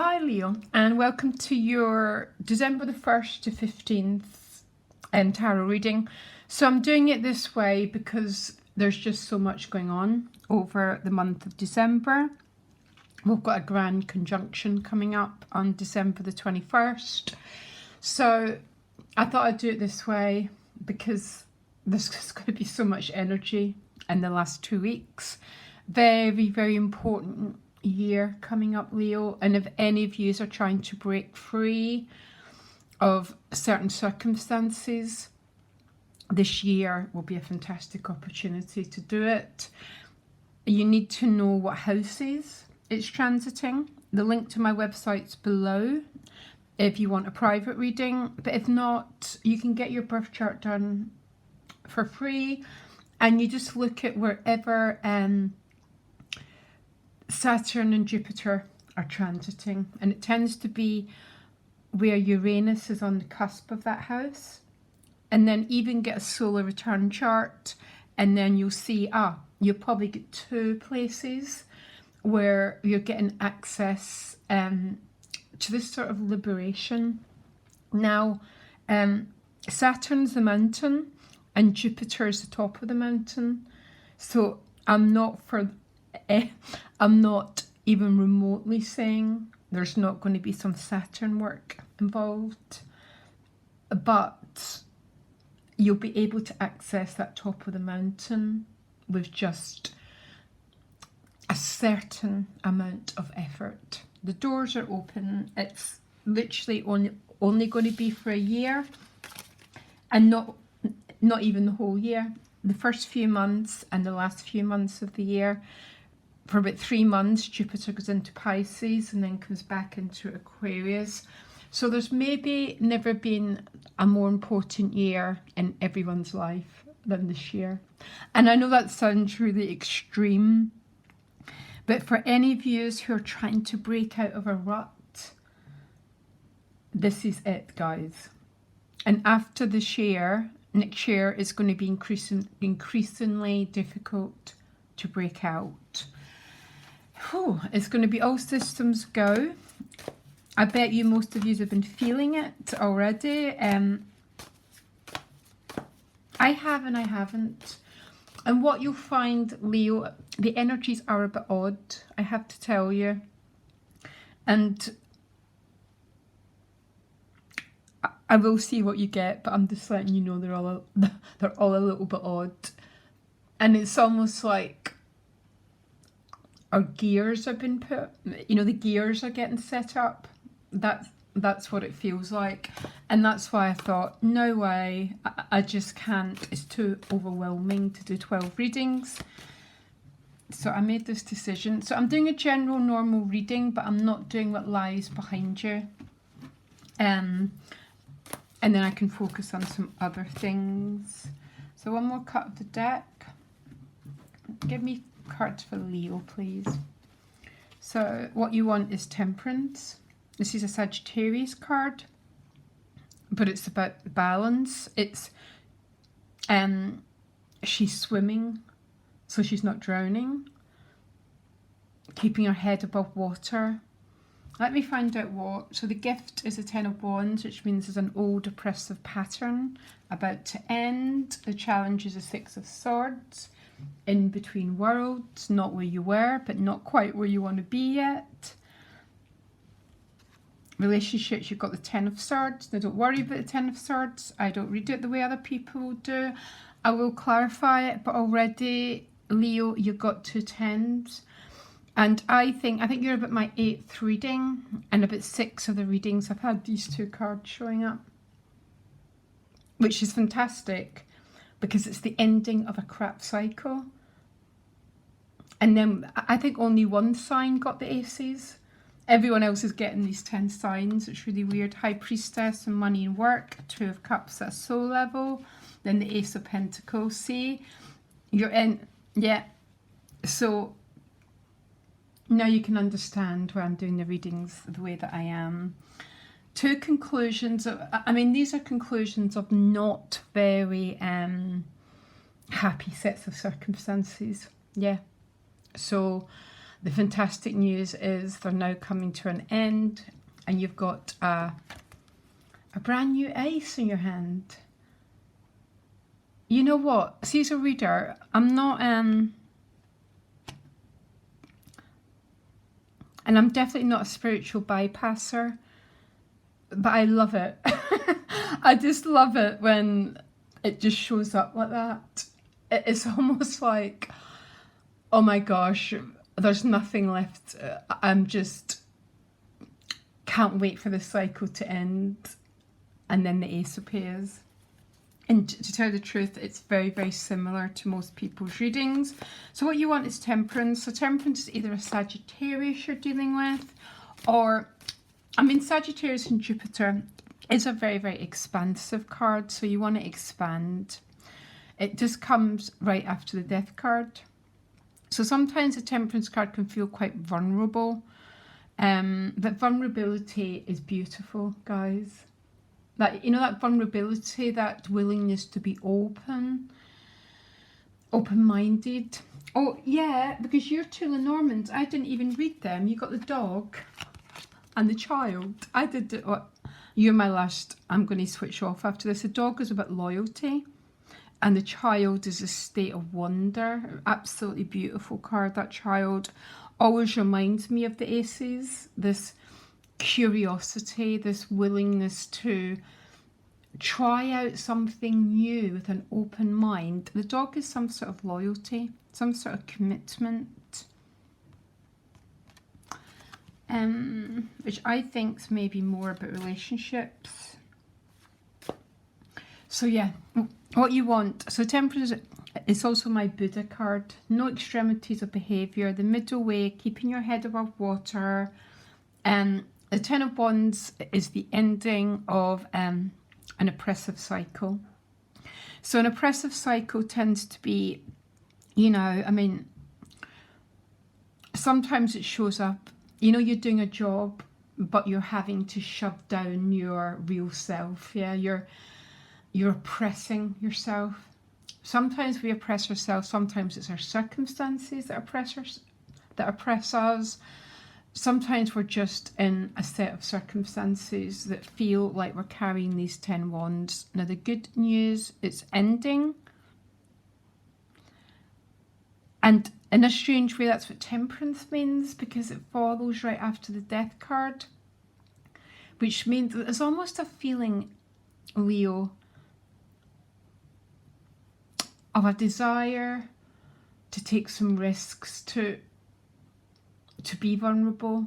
Hi Leo, and welcome to your December the 1st to 15th tarot reading. So I'm doing it this way because there's just so much going on over the month of December. We've got a grand conjunction coming up on December the 21st. So I thought I'd do it this way because there's just going to be so much energy in the last 2 weeks. Very, very important year coming up, Leo, and if any of you are trying to break free of certain circumstances, this year will be a fantastic opportunity to do it. You need to know what houses it's transiting. The link to my website's below if you want a private reading, but if not, you can get your birth chart done for free, and you just look at wherever Saturn and Jupiter are transiting, and it tends to be where Uranus is on the cusp of that house. And then even get a solar return chart, and then you'll see you'll probably get 2 places where you're getting access to this sort of liberation. Now Saturn's the mountain and Jupiter is the top of the mountain, so I'm not even remotely saying there's not going to be some Saturn work involved, but you'll be able to access that top of the mountain with just a certain amount of effort. The doors are open. It's literally only going to be for a year, and not even the whole year. The first few months and the last few months of the year. For about 3 months, Jupiter goes into Pisces and then comes back into Aquarius. So there's maybe never been a more important year in everyone's life than this year. And I know that sounds really extreme, but for any of you who are trying to break out of a rut, this is it, guys. And after this year, next year is going to be increasingly difficult to break out. It's going to be all systems go. I bet you most of you have been feeling it already. I have and I haven't. And what you'll find, Leo, the energies are a bit odd, I have to tell you. And I will see what you get, but I'm just letting you know they're all a little bit odd. And it's almost like our gears have been put, the gears are getting set up. That's what it feels like. And that's why I thought, no way, I just can't. It's too overwhelming to do 12 readings. So I made this decision. So I'm doing a general normal reading, but I'm not doing what lies behind you. And then I can focus on some other things. So one more cut of the deck. Give me cards for Leo, please. So what you want is Temperance. This is a Sagittarius card, but it's about balance. It's she's swimming, so she's not drowning, keeping her head above water. Let me find out what. So the gift is a 10 of Wands, which means there's an old oppressive pattern about to end. The challenge is a 6 of Swords. In between worlds, not where you were, but not quite where you want to be yet. Relationships, you've got the 10 of Swords. Now don't worry about the 10 of Swords. I don't read it the way other people do. I will clarify it, but already, Leo, you've got 2 tens. And I think you're about my 8th reading, and about 6 of the readings I've had these 2 cards showing up, which is fantastic. Because it's the ending of a crap cycle. And then I think only 1 sign got the aces. Everyone else is getting these 10 signs. It's really weird. High Priestess and Money and Work. 2 of Cups at soul level. Then the Ace of Pentacles. See? You're in. Yeah. So now you can understand why I'm doing the readings the way that I am. 2 conclusions. These are conclusions of not very happy sets of circumstances. Yeah. So The fantastic news is they're now coming to an end, and you've got a brand new ace in your hand. You know what? See, as a reader, I'm not... and I'm definitely not a spiritual bypasser, but I love it. I just love it when it just shows up like that. It's almost like, oh my gosh, there's nothing left. I'm just can't wait for the cycle to end. And then the ace appears. And to tell the truth, it's very, very similar to most people's readings. So what you want is temperance. So temperance is either a Sagittarius you're dealing with, or, I mean, Sagittarius and Jupiter is a very, very expansive card. So you want to expand. It just comes right after the Death card. So sometimes the temperance card can feel quite vulnerable. But vulnerability is beautiful, guys. That, you know, that vulnerability, that willingness to be open-minded. Oh, yeah, because your two Lenormands, I didn't even read them. You got the dog and the child. I did it. Oh, you're my last. I'm going to switch off after this. The dog is about loyalty, and the child is a state of wonder. Absolutely beautiful card. That child always reminds me of the aces. This curiosity, this willingness to try out something new with an open mind. The dog is some sort of loyalty, some sort of commitment, which I think is maybe more about relationships. So yeah, what you want. So temperance is also my Buddha card. No extremities of behaviour, the middle way, keeping your head above water. The Ten of Wands is the ending of an oppressive cycle. So an oppressive cycle tends to be, you know, I mean, sometimes it shows up, you know, you're doing a job, but you're having to shove down your real self. Yeah, you're oppressing yourself. Sometimes we oppress ourselves. Sometimes it's our circumstances that oppress us. Sometimes we're just in a set of circumstances that feel like we're carrying these 10 wands. Now the good news, it's ending. And in a strange way, that's what temperance means, because it follows right after the Death card. Which means there's almost a feeling, Leo, of a desire to take some risks, to be vulnerable,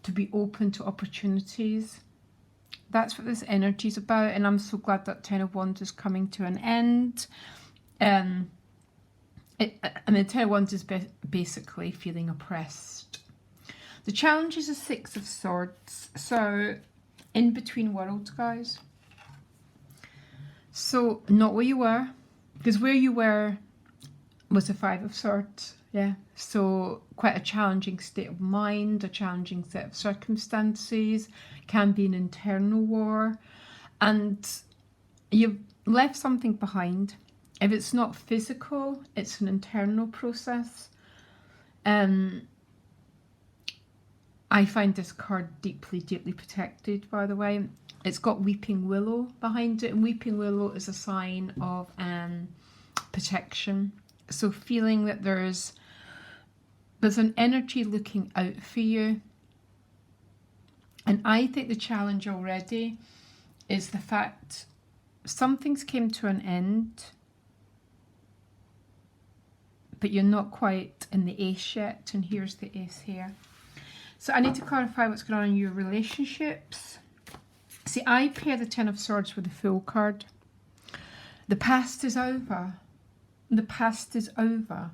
to be open to opportunities. That's what this energy is about, and I'm so glad that Ten of Wands is coming to an end. I mean, Ten of Wands is basically feeling oppressed. The challenge is a Six of Swords, so in between worlds, guys. So not where you were, because where you were was the Five of Swords. Yeah, so quite a challenging state of mind, a challenging set of circumstances, can be an internal war, and you've left something behind. If it's not physical, it's an internal process. I find this card deeply, deeply protected, by the way. It's got Weeping Willow behind it, and Weeping Willow is a sign of protection. So feeling that there's an energy looking out for you. And I think the challenge already is the fact something's came to an end, but you're not quite in the ace yet. And here's the ace here. So I need to clarify what's going on in your relationships. See, I pair the Ten of Swords with the Fool card. The past is over. The past is over.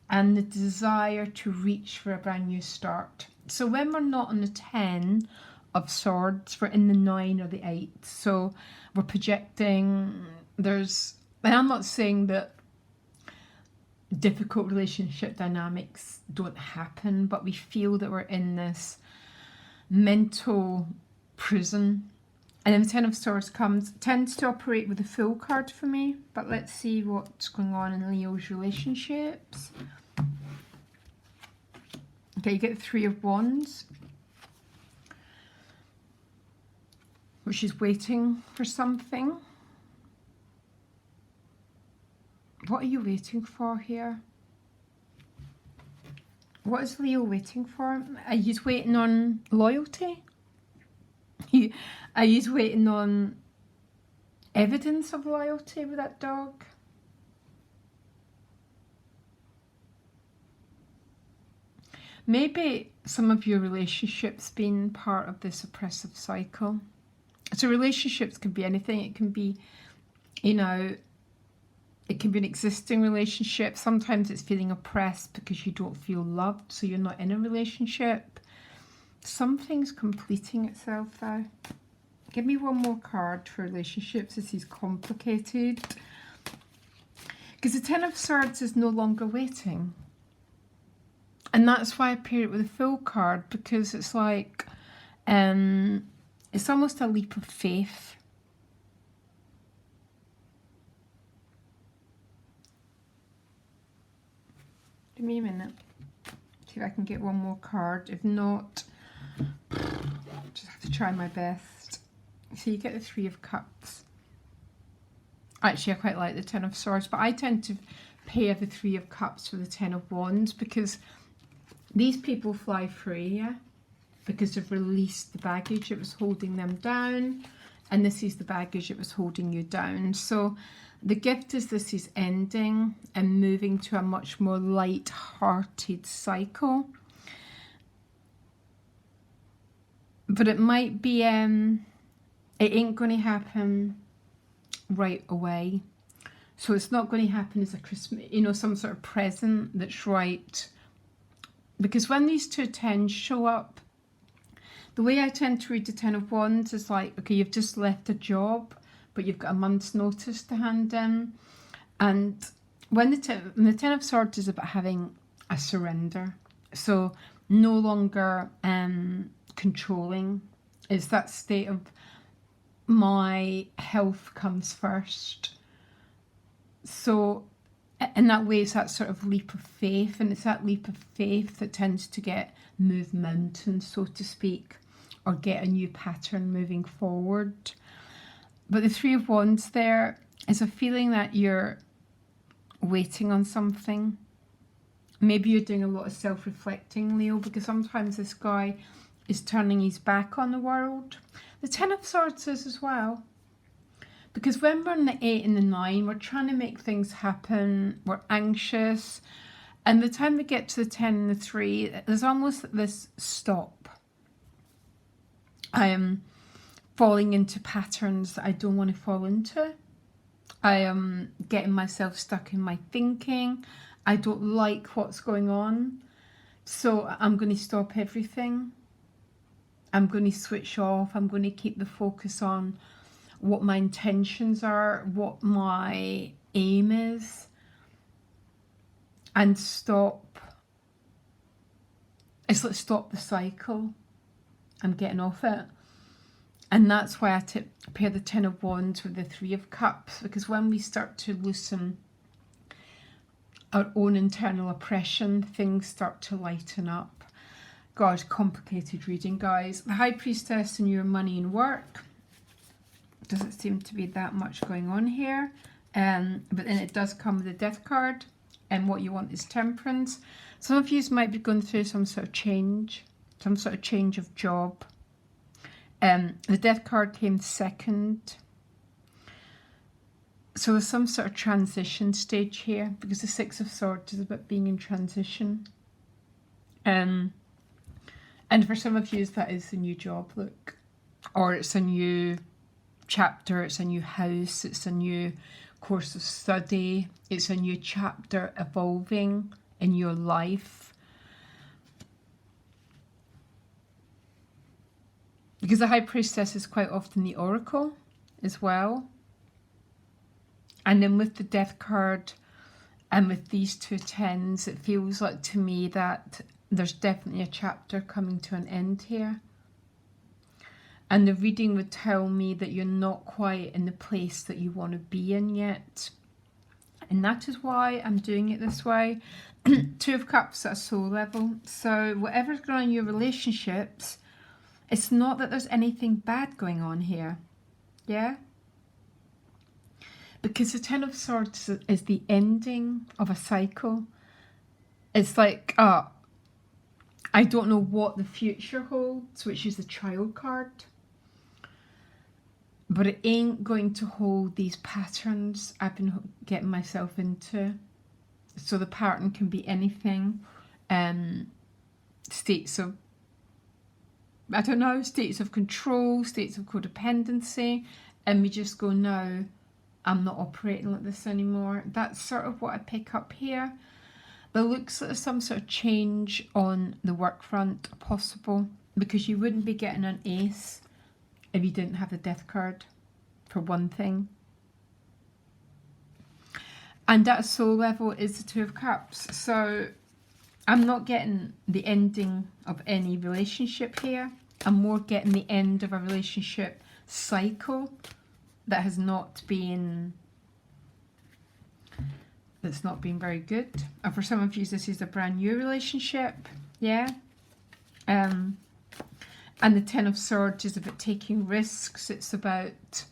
And the desire to reach for a brand new start. So when we're not on the 10 of Swords, we're in the 9 or the 8. So we're projecting, and I'm not saying that difficult relationship dynamics don't happen, but we feel that we're in this mental prison. And then the Ten of Swords tends to operate with the Fool card for me. But let's see what's going on in Leo's relationships. Okay, you get the Three of Wands, which is waiting for something. What are you waiting for here? What is Leo waiting for? Are you waiting on loyalty? Are you waiting on evidence of loyalty with that dog? Maybe some of your relationships been part of this oppressive cycle. So relationships can be anything. It can be, you know, it can be an existing relationship. Sometimes it's feeling oppressed because you don't feel loved, so you're not in a relationship. Something's completing itself now. Give me one more card for relationships. This is complicated. Because the Ten of Swords is no longer waiting. And that's why I pair it with a Fool card, because it's like, it's almost a leap of faith. Give me a minute. See if I can get one more card. If not, just have to try my best. So you get the Three of Cups. Actually, I quite like the Ten of Swords, but I tend to pair the Three of Cups with the Ten of Wands, because these people fly free, yeah? Because they've released the baggage that was holding them down, and this is the baggage that was holding you down. So the gift is this is ending and moving to a much more light-hearted cycle. But it might be, it ain't going to happen right away. So it's not going to happen as a Christmas, you know, some sort of present that's right. Because when these two tens show up, the way I tend to read the Ten of Wands is like, okay, you've just left a job, but you've got a month's notice to hand in. And when the Ten of Swords is about having a surrender. So no longer controlling. It's that state of my health comes first. So in that way, it's that sort of leap of faith, and it's that leap of faith that tends to move mountains, so to speak, or get a new pattern moving forward. But the Three of Wands there is a feeling that you're waiting on something. Maybe you're doing a lot of self-reflecting, Leo, because sometimes this guy is turning his back on the world. The Ten of Swords is as well. Because when we're in the 8 and the 9, we're trying to make things happen, we're anxious. And the time we get to the 10 and the 3, there's almost this stop. I am falling into patterns that I don't want to fall into. I am getting myself stuck in my thinking. I don't like what's going on. So I'm going to stop everything. I'm going to switch off. I'm going to keep the focus on what my intentions are, what my aim is, and stop. It's like stop the cycle. I'm getting off it. And that's why I pair the Ten of Wands with the Three of Cups, because when we start to loosen our own internal oppression, things start to lighten up. God, complicated reading, guys. The High Priestess in your money and work. Doesn't seem to be that much going on here, but then it does come with a Death card, and what you want is Temperance. Some of you might be going through some sort of change of job. The Death card came second, so there's some sort of transition stage here, because the Six of Swords is about being in transition. And for some of you, that is a new job, look, or it's a new chapter, it's a new house, it's a new course of study, it's a new chapter evolving in your life. Because the High Priestess is quite often the Oracle as well. And then with the Death card and with these two tens, it feels like to me that there's definitely a chapter coming to an end here. And the reading would tell me that you're not quite in the place that you want to be in yet. And that is why I'm doing it this way. Two of Cups at a soul level. So whatever's going on in your relationships, it's not that there's anything bad going on here. Yeah? Because the Ten of Swords is the ending of a cycle. It's like, I don't know what the future holds, which is the Child card. But it ain't going to hold these patterns I've been getting myself into. So the pattern can be anything. States of, I don't know, states of control, states of codependency. And we just go, no, I'm not operating like this anymore. That's sort of what I pick up here. There looks like some sort of change on the work front possible, because you wouldn't be getting an ace if you didn't have the Death card, for one thing. And at soul level is the Two of Cups. So I'm not getting the ending of any relationship here. I'm more getting the end of a relationship cycle that has not been, that's not been very good. And for some of you, this is a brand new relationship. Yeah. And the Ten of Swords is about taking risks. It's about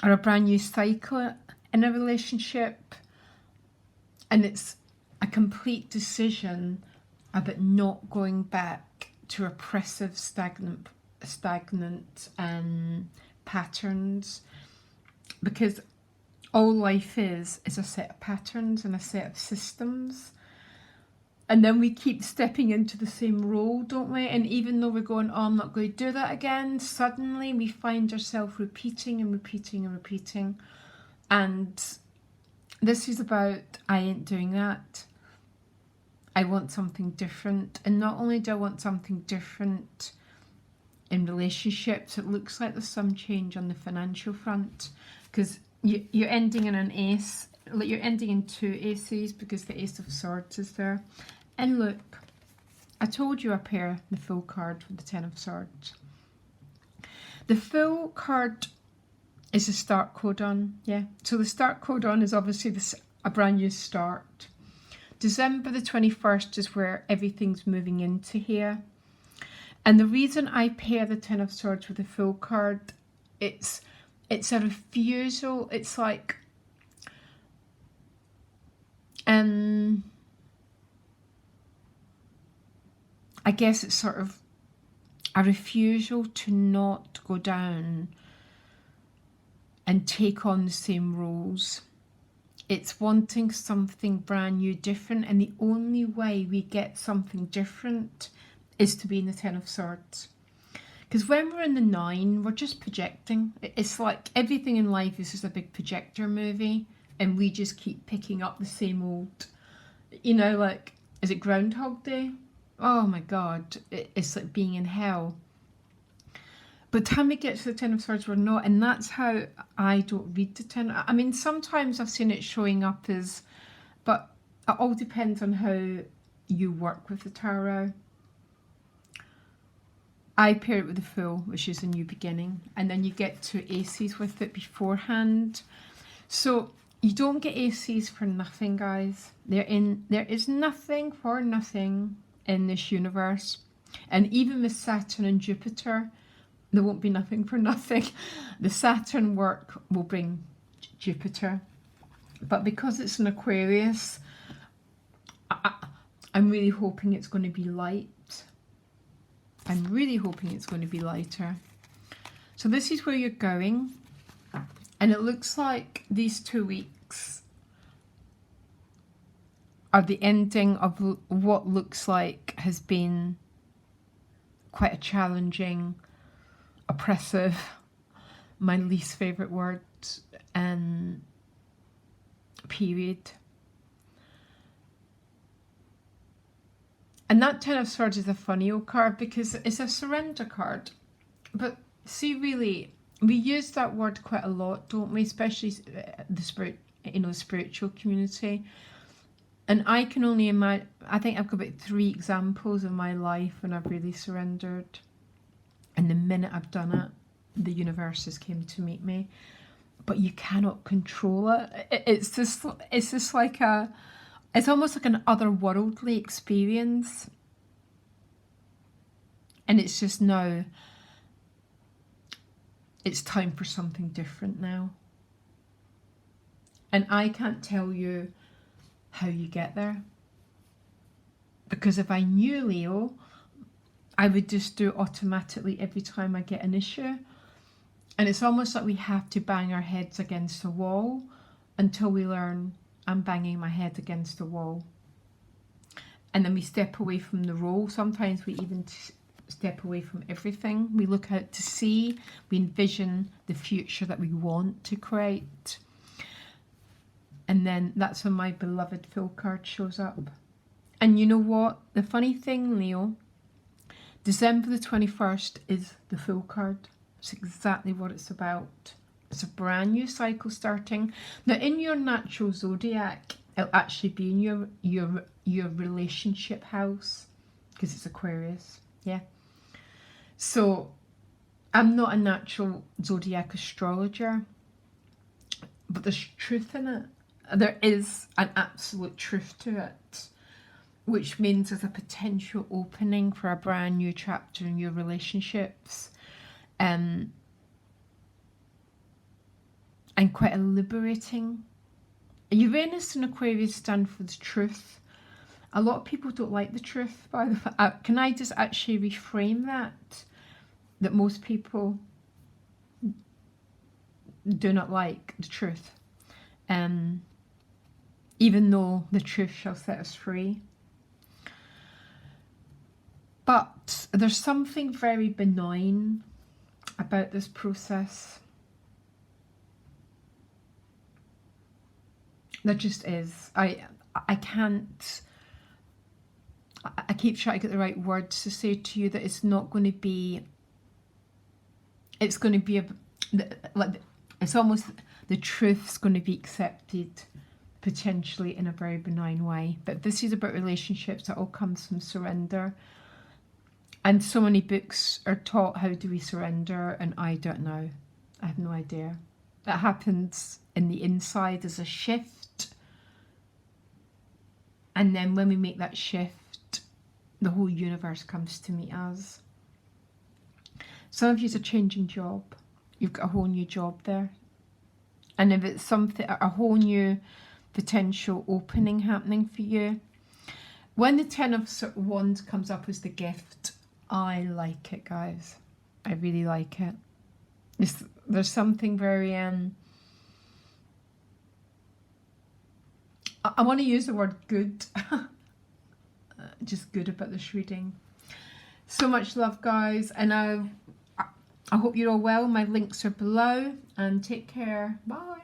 a brand new cycle in a relationship. And it's a complete decision about not going back to oppressive, stagnant patterns. Because all life is a set of patterns and a set of systems. And then we keep stepping into the same role, don't we? And even though we're going, oh, I'm not going to do that again, suddenly we find ourselves repeating and repeating and repeating. And this is about, I ain't doing that. I want something different. And not only do I want something different in relationships, it looks like there's some change on the financial front. Because you're ending in an ace. You're ending in two aces because the Ace of Swords is there. And look, I told you up here the Fool card with the Ten of Swords. The Fool card is a start codon, yeah. So the start codon is obviously a brand new start. December the 21st is where everything's moving into here. And the reason I pair the Ten of Swords with the Fool card, it's a refusal. It's like, I guess it's sort of a refusal to not go down and take on the same roles. It's wanting something brand new, different, and the only way we get something different is to be in the Ten of Swords. Because when we're in the Nine, we're just projecting. It's like everything in life is just a big projector movie, and we just keep picking up the same old, you know, like, is it Groundhog Day? Oh my God, it's like being in hell. But time we get to the Ten of Swords, we're not, and that's how I don't read the Ten. I mean, sometimes I've seen it showing up as, but it all depends on how you work with the tarot. I pair it with the Fool, which is a new beginning, and then you get two aces with it beforehand. So you don't get aces for nothing, guys. There is nothing for nothing in this universe. And even with Saturn and Jupiter, there won't be nothing for nothing. The Saturn work will bring Jupiter. But because it's an Aquarius, I'm really hoping it's going to be light. I'm really hoping it's going to be lighter. So this is where you're going. And it looks like these 2 weeks are the ending of what looks like has been quite a challenging, oppressive, my least favourite word, period. And that Ten of Swords is a funny old card because it's a surrender card. But see, really, we use that word quite a lot, don't we? Especially the spiritual community. And I can only imagine, I think I've got about 3 examples in my life when I've really surrendered. And the minute I've done it, the universe has came to meet me. but you cannot control it. It's just like it's almost like an otherworldly experience. And it's just now, it's time for something different now. And I can't tell you how you get there. Because if I knew, Leo, I would just do it automatically every time I get an issue. And it's almost like we have to bang our heads against the wall until we learn I'm banging my head against the wall. And then we step away from the role. Sometimes we even step away from everything. We look out to sea. We envision the future that we want to create. And then that's when my beloved Fool card shows up. And you know what? The funny thing, Leo, December the 21st is the Fool card. It's exactly what it's about. It's a brand new cycle starting. Now, in your natural zodiac, it'll actually be in your relationship house, because it's Aquarius. Yeah. So, I'm not a natural zodiac astrologer, but there's truth in it. There is an absolute truth to it, which means there's a potential opening for a brand new chapter in your relationships. And quite a liberating. Uranus and Aquarius stand for the truth. A lot of people don't like the truth, by the way. Can I just actually reframe that? That most people do not like the truth. Even though the truth shall set us free. But there's something very benign about this process. There just is. I can't. I keep trying to get the right words to say to you that it's not going to be. It's going to be like it's almost the truth's going to be accepted potentially in a very benign way. But this is about relationships. That all comes from surrender. And so many books are taught how do we surrender, and I don't know. I have no idea. It happens in the inside as a shift. And then when we make that shift, the whole universe comes to meet us. Some of you are changing job. You've got a whole new job there. And if it's something, a whole new potential opening happening for you. When the Ten of Wands comes up as the gift, I like it, guys. I really like it. There's something very I want to use the word good. Just good about this reading. So much love, guys, and I hope you're all well. My links are below, and take care. Bye.